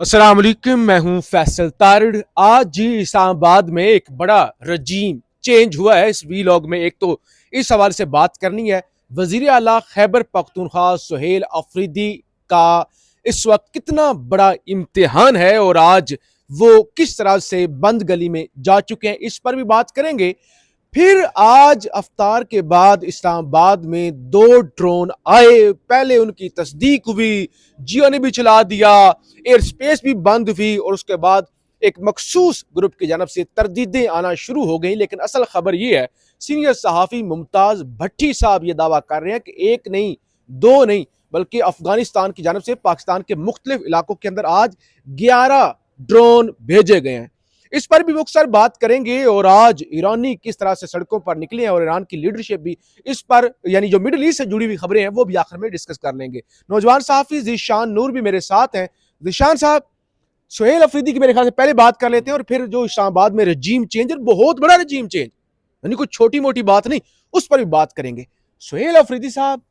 अस्सलाम वालेकुम, मैं हूं फैसल तारिड़। आज जी इस्लामाबाद में एक बड़ा रजीम चेंज हुआ है। इस वीलॉग में एक तो इस हवाले से बात करनी है, वजीर आला खैबर पख्तूनख्वा सुहेल अफरीदी का इस वक्त कितना बड़ा इम्तिहान है और आज वो किस तरह से बंद गली में जा चुके हैं, इस पर भी बात करेंगे। फिर आज अफ्तार के बाद इस्लामाबाद में दो ड्रोन आए, पहले उनकी तस्दीक हुई, जियो ने भी चला दिया, एयर स्पेस भी बंद हुई और उसके बाद एक मखसूस ग्रुप की जानब से तरदीदें आना शुरू हो गई। लेकिन असल खबर यह है, सीनियर सहाफ़ी मुमताज भट्टी साहब ये दावा कर रहे हैं कि एक नहीं, दो नहीं, बल्कि अफगानिस्तान की जानब से पाकिस्तान के मुख्तलिफ इलाकों के अंदर आज 11 ड्रोन भेजे गए हैं। इस पर भी मुख्तसर बात करेंगे और आज ईरानी किस तरह से सड़कों पर निकले हैं और ईरान की लीडरशिप भी, इस पर यानी जो मिडिल ईस्ट से जुड़ी हुई खबरें हैं वो भी आखिर में डिस्कस कर लेंगे। नौजवान सहाफी जीशान नूर भी मेरे साथ हैं। जीशान साहब, सुहेल अफरीदी की मेरे ख्याल से पहले बात कर लेते हैं और फिर जो इस्लामाबाद में रजीम चेंज, बहुत बड़ा रजीम चेंज, यानी कोई छोटी मोटी बात नहीं, उस पर भी बात करेंगे। सुहेल अफरीदी साहब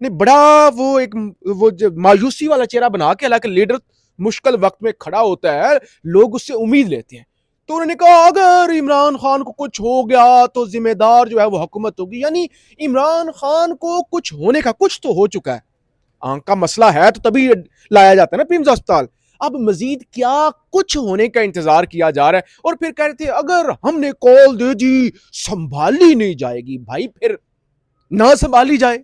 ने बड़ा वो मायूसी वाला चेहरा बना के, हालांकि लीडर मुश्किल वक्त में खड़ा होता है, लोग उससे उम्मीद लेते हैं, तो उन्होंने कहा अगर इमरान खान को कुछ हो गया तो जिम्मेदार जो है वो हुकूमत होगी। यानी इमरान खान को कुछ होने का, कुछ तो हो चुका है, आंख का मसला है तो तभी लाया जाता है ना पिम्स अस्पताल। अब मजीद क्या कुछ होने का इंतजार किया जा रहा है। और फिर कह रहे थे अगर हमने कॉल दे दी संभाली नहीं जाएगी। भाई फिर ना संभाली जाए,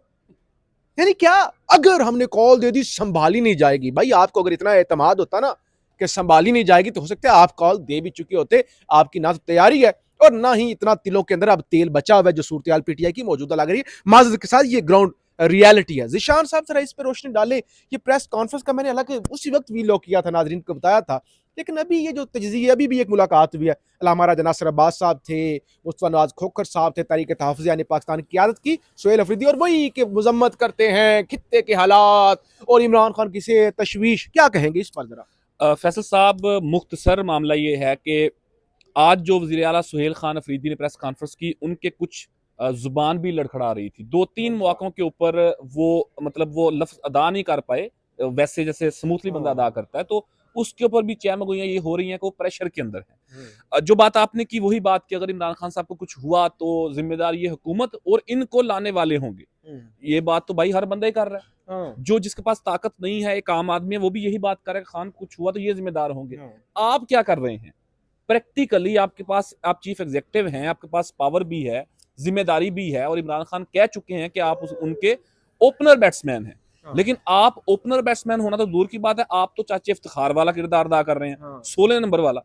यानी क्या, अगर हमने कॉल दे दी संभाली नहीं जाएगी। भाई आपको अगर इतना एतमाद होता ना कि संभाली नहीं जाएगी तो हो सकता है आप कॉल दे भी चुके होते। आपकी ना तो तैयारी है और ना ही इतना तिलों के अंदर अब तेल बचा हुआ है, जो सूरत पीटीआई की मौजूदा लग रही है। माजरत के साथ ये ग्राउंड रियलिटी है। जिशान साहब जरा इस पर रोशनी डाले। ये प्रेस कॉन्फ्रेंस का मैंने हालांकि उसी वक्त वीलॉग किया था, नाजरीन को बताया था, लेकिन अभी ये जो तजज़िया, अभी भी एक मुलाकात हुई है। अल्लामा राजा नासिर अब्बास साहब थे, मुस्तफा नवाज खोखर साहब थे, तहरीक तहफ़्फ़ुज़ यानी पाकिस्तान की क़यादत की, सुहेल अफरीदी, और वही कि मजम्मत करते हैं खित्ते के हालात और इमरान खान की से तशवीश। क्या कहेंगे इस पर जरा? फैसल साहब, मुख्तसर मामला ये है कि आज जो वज़ीर आला सुहेल खान अफरीदी ने प्रेस कॉन्फ्रेंस की, उनके कुछ ज़ुबान भी लड़खड़ा रही थी। 2-3 मौक़ों के ऊपर वो मतलब वो लफ्ज़ अदा नहीं कर पाए वैसे जैसे स्मूथली बंदा अदा करता है, तो उसके ऊपर भी चहमगोइयाँ ये हो रही हैं कि वो प्रेशर के अंदर है। जो बात आपने की वही बात कि अगर इमरान खान साहब को कुछ हुआ तो ज़िम्मेदार ये हुकूमत और इनको लाने वाले होंगे। ये बात तो भाई हर बंदा ही कर रहा है। जो जिसके पास ताकत नहीं है, एक आम आदमी है, वो भी यही बात कर रहा है, खान कुछ हुआ तो ये जिम्मेदार होंगे। आप क्या कर रहे हैं? प्रैक्टिकली आपके पास, आप चीफ एग्जीक्यूटिव हैं, आपके पास पावर भी है, जिम्मेदारी भी है, और इमरान खान कह चुके हैं कि आप उनके ओपनर बैट्समैन हैं। लेकिन आप ओपनर बैट्समैन होना तो दूर की बात है, आप तो चाचे इफ्तिखार वाला किरदार अदा कर रहे हैं, 16 नंबर वाला।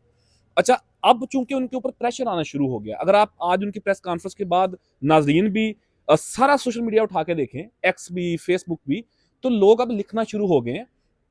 अच्छा, अब चूंकि उनके ऊपर प्रेशर आना शुरू हो गया, अगर आप आज उनकी प्रेस कॉन्फ्रेंस के बाद नाजरीन भी सारा सोशल मीडिया उठा के देखें, एक्स भी, फेसबुक भी, तो लोग अब लिखना शुरू हो गए हैं।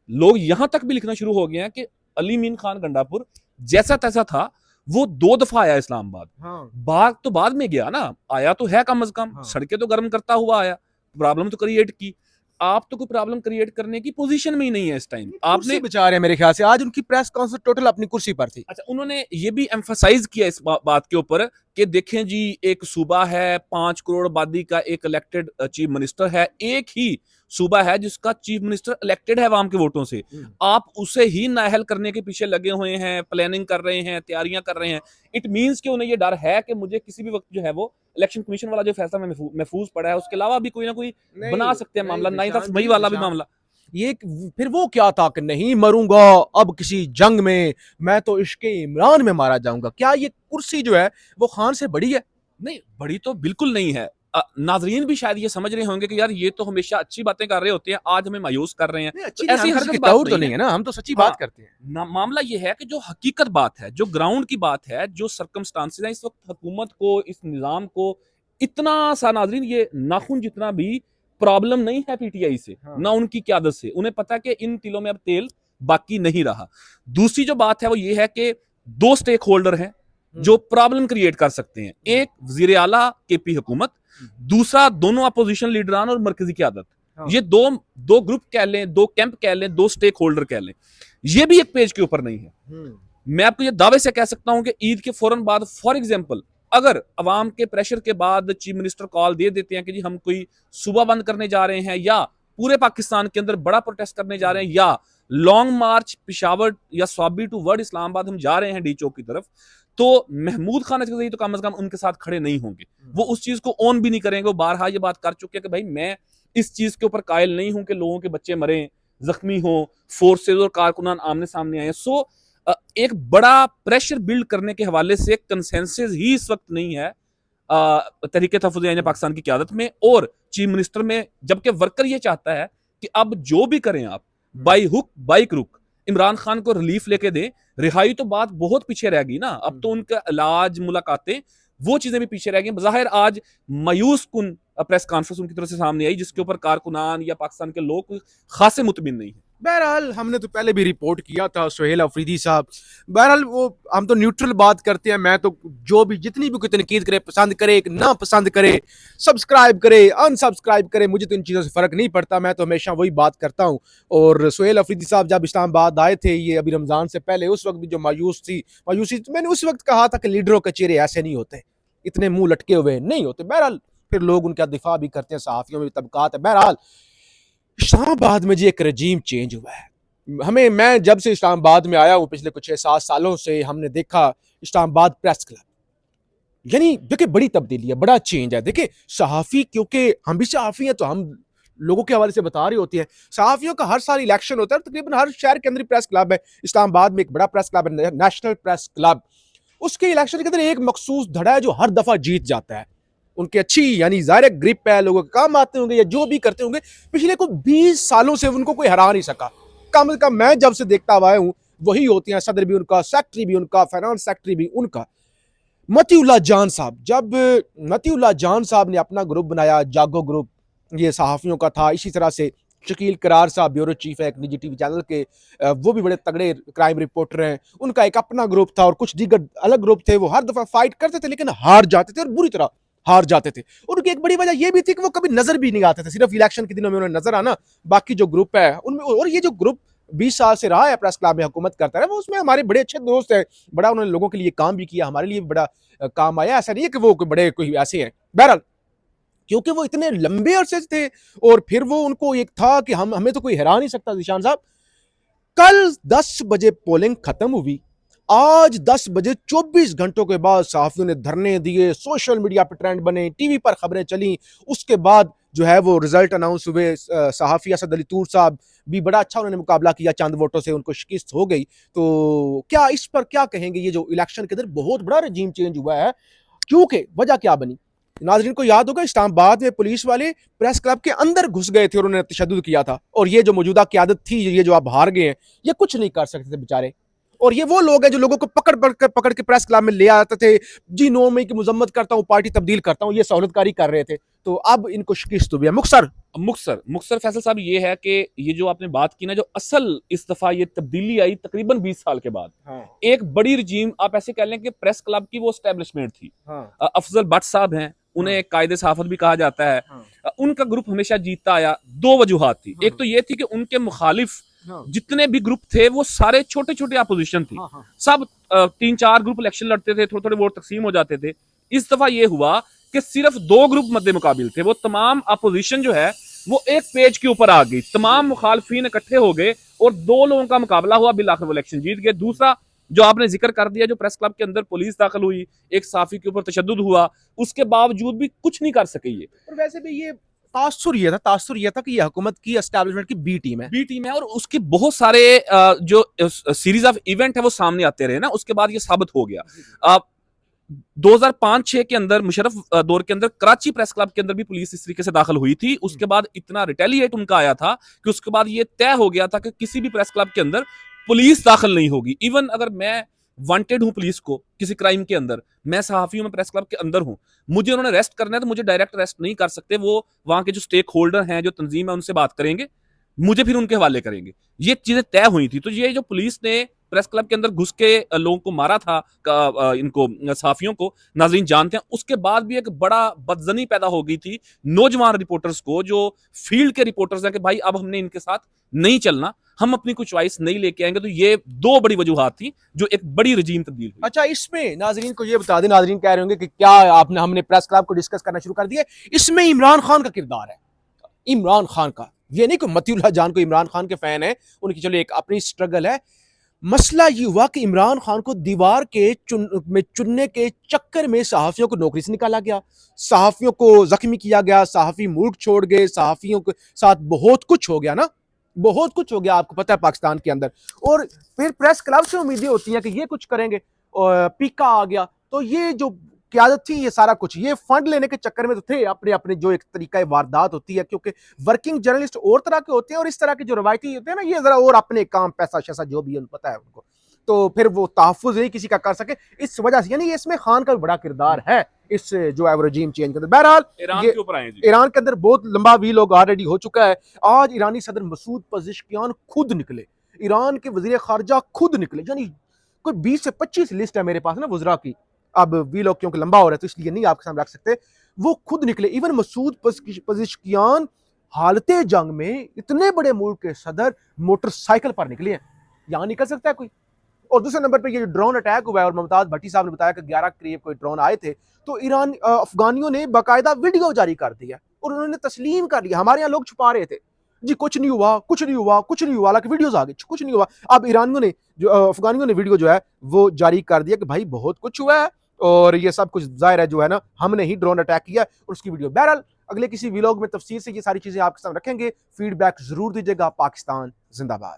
लोग यहां तक भी लिखना शुरू हो गए हैं कि अली मीन खान गंडापुर जैसा तैसा था, वो 2 दफा आया इस्लामाबाद। बाग तो बाद में गया ना, आया तो है कम अज कम, सड़कें तो गर्म करता हुआ आया, प्रॉब्लम तो क्रिएट की। आप तो कोई प्रॉब्लम क्रिएट करने की पोजीशन में ही नहीं है इस टाइम। आपने बचा रहे मेरे ख्याल से, आज उनकी प्रेस कॉन्फ्रेंस टोटल अपनी कुर्सी पर थी। अच्छा, उन्होंने ये भी एम्फसाइज किया इस बात के ऊपर कि देखें जी, एक सूबा है 5 करोड़ आबादी का, एक इलेक्टेड चीफ मिनिस्टर है, एक ही सूबा है जिसका चीफ मिनिस्टर इलेक्टेड है अवाम के वोटों से। आप उसे ही नाअहल करने के पीछे लगे हुए हैं, प्लानिंग कर रहे हैं, तैयारियां कर रहे हैं। इट मींस कि उन्हें ये डर है कि मुझे किसी भी वक्त जो है वो इलेक्शन कमीशन वाला जो फैसला महफूज पड़ा है, उसके अलावा भी कोई ना कोई बना सकते हैं मामला, 9 मई वाला भी मामला। ये फिर वो क्या था कि नहीं मरूंगा अब किसी जंग में, मैं तो इश्के इमरान में मारा जाऊंगा। क्या ये कुर्सी जो है वो खान से बड़ी है? नहीं, बड़ी तो बिल्कुल नहीं है। नाजरीन भी शायद ये समझ रहे होंगे कि यार ये तो हमेशा अच्छी बातें कर रहे होते हैं, आज हमें मायूस कर रहे हैं, अच्छी तो ऐसी हरकत बात तो नहीं है ना, हम तो सच्ची बात करते हैं। मामला ये है कि जो हकीकत बात है, जो ग्राउंड की बात है, जो सर्कमस्टांसेस है, इस वक्त हुकूमत को, इस निजाम को इतना सा, नाजरीन, ये नाखून जितना भी प्रॉब्लम नहीं है पीटीआई से, ना उनकी क्यादत से। उन्हें पता है कि इन तिलों में अब तेल बाकी नहीं रहा। दूसरी जो बात है वो ये है कि 2 स्टेक होल्डर हैं जो प्रॉब्लम क्रिएट कर सकते हैं। एक वजीर आला केपी हुकूमत, दूसरा दोनों अपोजिशन लीडरान और मरकजी क्यादत। ये दो ग्रुप कह लें, 2 कैंप कह लें, 2 स्टेक होल्डर कह लें, ये भी एक पेज के ऊपर नहीं है। मैं आपको ये दावे से कह सकता हूं कि ईद के फौरन बाद, फॉर एग्जाम्पल, अगर अवाम के प्रेशर के बाद चीफ मिनिस्टर कॉल दे देते हैं कि जी हम कोई सूबा बंद करने जा रहे हैं, या पूरे पाकिस्तान के अंदर बड़ा प्रोटेस्ट करने जा रहे हैं, या लॉन्ग मार्च पिशावर या स्वाबी टू वर्ड इस्लामाबाद हम जा रहे हैं डी चौक की तरफ, तो महमूद खान अजहरी तो कम से कम उनके साथ खड़े नहीं होंगे, वो उस चीज को ऑन भी नहीं करेंगे। वो बारहा ये बात कर चुके हैं कि भाई मैं इस चीज के ऊपर कायल नहीं हूं कि लोगों के बच्चे मरे, जख्मी हो, फोर्सेज और कारकुनान आमने सामने आए। सो एक बड़ा प्रेशर बिल्ड करने के हवाले से कंसेंसस ही इस वक्त नहीं है तहरीके तहफ़्फ़ुज़ ऐन पाकिस्तान की क़यादत में और चीफ मिनिस्टर में, जबकि वर्कर ये चाहता है कि अब जो भी करें आप by hook by crook Imran Khan को रिलीफ लेके दें। रिहाई तो बात बहुत पीछे रह गई ना, अब तो उनका इलाज, मुलाकातें, वो चीजें भी पीछे रह गई। बज़ाहिर आज मायूस कुन प्रेस कॉन्फ्रेंस उनकी तरफ से सामने आई जिसके ऊपर कारकुनान या पाकिस्तान के लोग खासे मुतमिन नहीं है। बहरहाल हमने तो पहले भी रिपोर्ट किया था सुहेल अफरीदी साहब, बहरहाल वो हम तो न्यूट्रल बात करते हैं। मैं तो जो भी जितनी भी कोई तनकीद करे, पसंद करे ना पसंद करे, सब्सक्राइब करे अनसब्सक्राइब करे, मुझे तो इन चीज़ों से फ़र्क नहीं पड़ता। मैं तो हमेशा वही बात करता हूँ। और सुहेल अफरीदी साहब जब इस्लामाबाद आए थे, ये अभी रमज़ान से पहले, उस वक्त भी जो मायूसी तो मैंने उस वक्त कहा था कि लीडरों के चेहरे ऐसे नहीं होते, इतने मुँह लटके हुए नहीं होते। बहरहाल फिर लोग उनका दिफा भी करते हैं, सहाफ़ियों में तबकात है। बहरहाल इस्लामाबाद में जी एक रजीम चेंज हुआ है। मैं जब से इस्लामाबाद में आया हूँ पिछले कुछ 6-7 सालों से, हमने देखा इस्लामाबाद प्रेस क्लब, यानी देखिए बड़ी तब्दीली है, बड़ा चेंज है। देखिए सहाफ़ी, क्योंकि हम भी सहाफ़ी हैं तो हम लोगों के हवाले से बता रही होती हैं। सहाफ़ियों का हर साल इलेक्शन होता है, तकरीबन हर शहर के अंदर प्रेस क्लब है। इस्लामाबाद में एक बड़ा प्रेस क्लब है, नेशनल प्रेस क्लब। उसके इलेक्शन के अंदर एक मखसूस धड़ा है जो हर दफ़ा जीत जाता है। उनकी अच्छी यानी ज़ाहिर ग्रिप है, लोगों के काम आते होंगे या जो भी करते होंगे। पिछले को 20 सालों से उनको कोई हरा नहीं सका। कम से कम मैं जब से देखता हुआ हूँ वही होती हैं, सदर भी उनका, सेक्रेटरी भी उनका, फाइनेंस सेक्रेटरी भी उनका। मतीउल्लाह जान साहब, जब मतीउल्लाह जान साहब ने अपना ग्रुप बनाया, जागो ग्रुप, ये सहाफ़ियों का था। इसी तरह से शकील करार साहब ब्यूरो चीफ है एक निजी टीवी चैनल के, वो भी बड़े तगड़े क्राइम रिपोर्टर हैं, उनका एक अपना ग्रुप था और कुछ दीगर अलग ग्रुप थे। वो हर दफ़ा फाइट करते थे लेकिन हार जाते थे और बुरी तरह हार जाते थे। उनकी एक बड़ी वजह यह भी थी कि वो कभी नजर भी नहीं आते थे, सिर्फ इलेक्शन के दिनों में उन्हें नजर आना, बाकी जो ग्रुप है उनमें। और ये जो ग्रुप 20 साल से रहा है प्रेस क्लब में हुकूमत करता है, वो उसमें हमारे बड़े अच्छे दोस्त हैं, बड़ा उन्होंने लोगों के लिए काम भी किया, हमारे लिए भी बड़ा काम आया। ऐसा नहीं है कि वो बड़े कोई ऐसे हैं। बहरहाल क्योंकि वो इतने लंबे अरसे थे और फिर वो उनको एक था कि हमें तो कोई हरा नहीं सकता। निशान साहब, कल 10 बजे पोलिंग खत्म हुई, आज 10 बजे 24 घंटों के बाद सहाफियों ने धरने दिए, सोशल मीडिया पर ट्रेंड बने, टीवी पर खबरें चली। उसके बाद जो है वो रिजल्ट अनाउंस हुए। सहाफी असद अली तूर साहब भी बड़ा अच्छा उन्होंने मुकाबला किया, चंद वोटों से उनको शिकस्त हो गई। तो क्या इस पर क्या कहेंगे? ये जो इलेक्शन के अंदर बहुत बड़ा रजीम चेंज हुआ है, क्योंकि वजह क्या बनी? नाजरीन को याद होगा इस्लामाबाद में पुलिस वाले प्रेस क्लब के अंदर घुस गए थे और उन्होंने तशद्दुद किया था। और ये जो मौजूदा क़यादत थी, ये जो आप हार गए हैं, ये कुछ नहीं कर सकते थे बेचारे। और ये वो लोग हैं जो लोगों को पकड़ के प्रेस क्लब में ले आते थे, जी 9 मई की मुजम्मत करता हूँ, पार्टी तब्दील करता हूँ, ये सहूलतकारी कर रहे थे। तो अब इनको शिकस्त हुई है। मुख्तर फैसल साहब, ये है कि ये जो आपने बात की ना, जो असल इस दफा ये तब्दीली आई तकरीबन 20 साल के बाद। हाँ। एक बड़ी रजीम, आप ऐसे कह लें कि प्रेस क्लब की वो एस्टेब्लिशमेंट थी। हाँ। अफजल भट्ट साहब हैं, उन्हें कायदे सहाफत भी कहा जाता है। हाँ। उनका ग्रुप हमेशा जीतता आया। 2 वजूहात थी। एक तो ये थी कि उनके मुखालिफ जितने भी ग्रुप थे वो सारे छोटे छोटे अपोजिशन थी। सब 3-4 ग्रुप इलेक्शन लड़ते थे, थोड़े थोड़े वोट तकसीम हो जाते थे। इस दफा ये हुआ कि सिर्फ 2 ग्रुप मद्दे मुकाबिल थे। वो तमाम अपोजिशन जो है वो एक पेज के ऊपर आ गई, तमाम मुखालफीन इकट्ठे हो गए और 2 लोगों का मुकाबला हुआ, बिल आखिर वो इलेक्शन जीत गए। दूसरा जो आपने जिक्र कर दिया, जो प्रेस क्लब के अंदर पुलिस दाखिल हुई, एक साफी के ऊपर तशद्दुद हुआ, उसके बावजूद भी कुछ नहीं कर सके ये। और वैसे भी ये तासुर ये था कि ये हुकूमत की एस्टैब्लिशमेंट की बी टीम है और उसके बहुत सारे जो सीरीज ऑफ इवेंट है वो सामने आते रहे ना, उसके बाद ये साबित हो गया। 2005-6 के अंदर मुशर्रफ दौर के अंदर कराची प्रेस क्लब के अंदर भी पुलिस इस तरीके से दाखिल हुई थी। उसके बाद इतना रिटेलिएट उनका आया था कि उसके बाद ये तय हो गया था कि किसी भी प्रेस क्लब के अंदर पुलिस दाखिल नहीं होगी। इवन अगर मैं वांटेड हूं पुलिस को किसी क्राइम के अंदर, मैं सहाफियों में प्रेस क्लब के अंदर हूं, मुझे उन्होंने अरेस्ट करना है तो मुझे डायरेक्ट अरेस्ट नहीं कर सकते। वो वहां के जो स्टेक होल्डर हैं, जो तंजीम है, उनसे बात करेंगे, मुझे फिर उनके हवाले करेंगे। ये चीजें तय हुई थी। तो ये जो पुलिस ने प्रेस क्लब के अंदर घुस के लोगों को मारा था, इनको सहाफियों को, नाजरीन जानते हैं। उसके बाद भी एक बड़ा बदजनी पैदा हो गई थी नौजवान रिपोर्टर्स को, जो फील्ड के रिपोर्टर्स हैं, कि भाई अब हमने इनके साथ नहीं चलना, हम अपनी कुछ चॉइस नहीं लेके आएंगे। तो ये 2 बड़ी वजूहात थी जो एक बड़ी रजीम तब्दील हुई। अच्छा, इसमें नाजरीन को ये बता दें, नाजरीन कह रहे होंगे कि क्या हमने प्रेस क्लब को डिस्कस करना शुरू कर दिया। इसमें इमरान खान का किरदार है, इमरान खान का। ये नहीं कि मतीउल्लाह जान को इमरान खान के फैन है, उनकी चलो एक अपनी स्ट्रगल है। मसला ये हुआ कि इमरान खान को दीवार के चुनने के चक्कर में सहाफियों को नौकरी से निकाला गया, सहाफियों को जख्मी किया गया, सहाफी मुल्क छोड़ गए, सहाफियों के साथ बहुत कुछ हो गया ना, बहुत कुछ हो गया, आपको पता है पाकिस्तान के अंदर। और फिर प्रेस क्लब से उम्मीदें होती हैं कि ये कुछ करेंगे, और पीका आ गया। तो ये जो क्यादत थी, ये सारा कुछ ये फंड लेने के चक्कर में तो थे, अपने अपने जो एक तरीका वारदात होती है, क्योंकि वर्किंग जर्नलिस्ट और तरह के होते हैं और इस तरह के जो रवायती होते हैं ना, ये जरा और अपने काम पैसा शैसा जो भी है पता है उनको, तो फिर वो तहफ़्फ़ुज़ नहीं किसी का कर सके, इस वजह से। यानी इसमें खान का भी बड़ा किरदार है इस जो है रजीम चेंज के अंदर। बहरहाल ईरान ये के ऊपर आए जी। ईरान के अंदर बहुत लंबा वीलॉग ऑलरेडी हो चुका है। आज ईरानी सदर मसूद पज़ेश्कियान खुद निकले, ईरान के वज़ीर ख़ारजा खुद निकले, यानी कोई 20 से 25 लिस्ट है मेरे पास ना वज़रा की। अब वीलॉग क्योंकि लंबा हो रहा है तो इसलिए नहीं आपके सामने रख सकते। वो खुद निकले, इवन मसूद पज़ेश्कियान हालते जंग में इतने बड़े मुल्क के सदर मोटरसाइकिल पर निकले हैं, यहाँ निकल सकता है कोई? और दूसरे नंबर पे ये ड्रोन अटैक हुआ है, और मुमताज भट्टी साहब ने बताया कि 11 करीब कोई ड्रोन आए थे, तो ईरान अफगानियों ने बाकायदा वीडियो जारी कर दिया और उन्होंने तस्लीम कर लिया। हमारे यहाँ लोग छुपा रहे थे जी, कुछ नहीं हुआ, कुछ नहीं हुआ, कुछ नहीं हुआ, हालांकि वीडियोस आ गए, कुछ नहीं हुआ। अब ईरानियों ने जो अफगानियों ने वीडियो जो है वो जारी कर दिया कि भाई बहुत कुछ हुआ है, और ये सब कुछ जाहिर है जो है ना, हमने ही ड्रोन अटैक किया और उसकी वीडियो। बहरहाल अगले किसी व्लॉग में तफसील से ये सारी चीजें आपके सामने रखेंगे। फीडबैक जरूर दीजिएगा। पाकिस्तान जिंदाबाद।